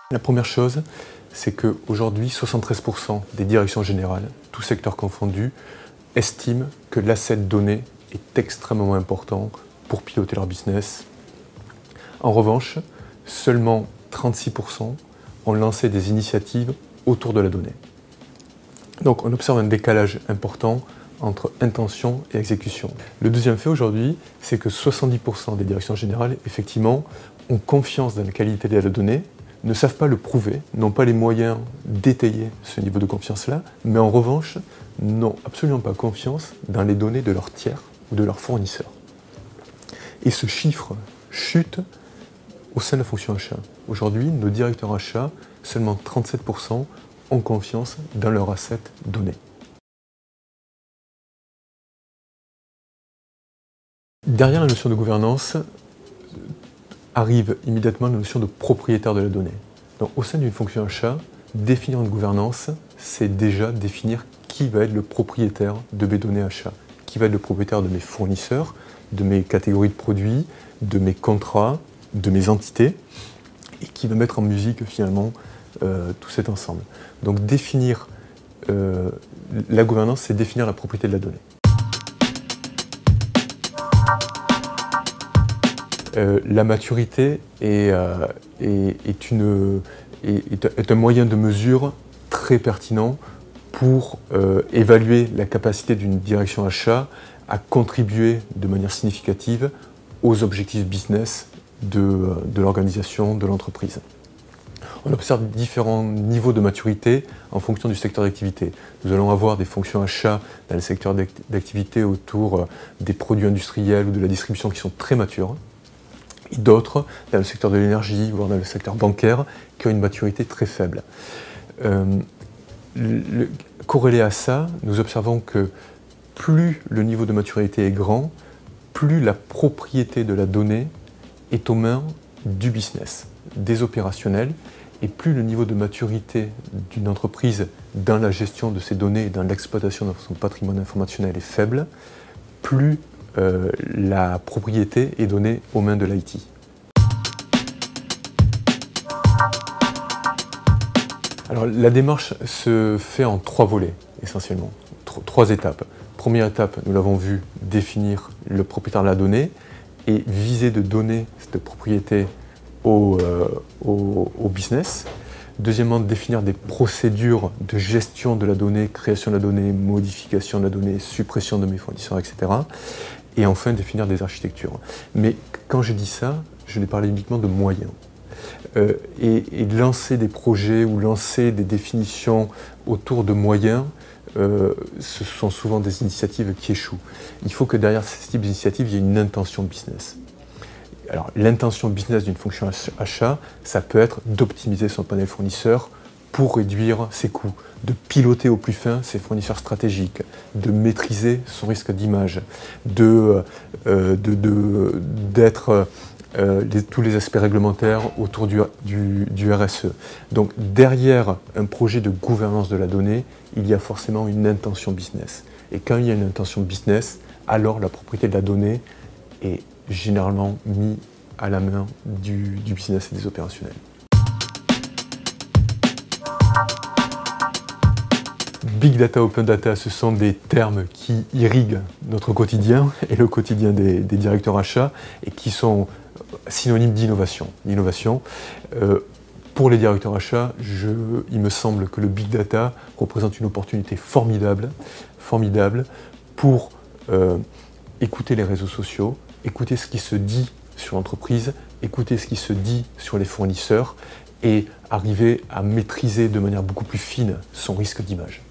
La première chose, c'est qu'aujourd'hui, 73% des directions générales, tout secteur confondu, estiment que l'asset donné est extrêmement important pour piloter leur business. En revanche, seulement 36% ont lancé des initiatives autour de la donnée. Donc on observe un décalage important entre intention et exécution. Le deuxième fait aujourd'hui, c'est que 70% des directions générales, effectivement, ont confiance dans la qualité de la donnée, ne savent pas le prouver, n'ont pas les moyens d'étayer ce niveau de confiance-là, mais en revanche, n'ont absolument pas confiance dans les données de leurs tiers ou de leurs fournisseurs. Et ce chiffre chute au sein de la fonction achat. Aujourd'hui, nos directeurs achats, seulement 37% ont confiance dans leur asset donné. Derrière la notion de gouvernance, arrive immédiatement la notion de propriétaire de la donnée. Donc, au sein d'une fonction achat, définir une gouvernance, c'est déjà définir qui va être le propriétaire de mes données achats, qui va être le propriétaire de mes fournisseurs, de mes catégories de produits, de mes contrats, de mes entités, et qui va mettre en musique finalement tout cet ensemble. Donc définir la gouvernance, c'est définir la propriété de la donnée. La maturité est un moyen de mesure très pertinent pour évaluer la capacité d'une direction achat à contribuer de manière significative aux objectifs business de l'organisation, de l'entreprise. On observe différents niveaux de maturité en fonction du secteur d'activité. Nous allons avoir des fonctions achats dans le secteur d'activité autour des produits industriels ou de la distribution qui sont très matures, et d'autres dans le secteur de l'énergie, voire dans le secteur bancaire, qui ont une maturité très faible. Corrélé à ça, nous observons que plus le niveau de maturité est grand, plus la propriété de la donnée est aux mains du business, des opérationnels, et plus le niveau de maturité d'une entreprise dans la gestion de ses données et dans l'exploitation de son patrimoine informationnel est faible, plus la propriété est donnée aux mains de l'IT. Alors la démarche se fait en 3 volets essentiellement, 3 étapes. Première étape, nous l'avons vu, définir le propriétaire de la donnée et viser de donner cette propriété au business. Deuxièmement, définir des procédures de gestion de la donnée, création de la donnée, modification de la donnée, suppression de mes fournisseurs, etc. Et enfin, définir des architectures. Mais quand je dis ça, je n'ai parlé uniquement de moyens. Et de lancer des projets ou lancer des définitions autour de moyens, ce sont souvent des initiatives qui échouent. Il faut que derrière ce type d'initiative, il y ait une intention business. Alors, l'intention business d'une fonction achat, ça peut être d'optimiser son panel fournisseur pour réduire ses coûts, de piloter au plus fin ses fournisseurs stratégiques, de maîtriser son risque d'image, d'être tous les aspects réglementaires autour du RSE. Donc derrière un projet de gouvernance de la donnée, il y a forcément une intention business. Et quand il y a une intention business, alors la propriété de la donnée est généralement mise à la main du business et des opérationnels. Big Data, Open Data, ce sont des termes qui irriguent notre quotidien et le quotidien des directeurs achats et qui sont synonymes d'innovation. Pour les directeurs achats, il me semble que le Big Data représente une opportunité formidable pour écouter les réseaux sociaux, écouter ce qui se dit sur l'entreprise, écouter ce qui se dit sur les fournisseurs et arriver à maîtriser de manière beaucoup plus fine son risque d'image.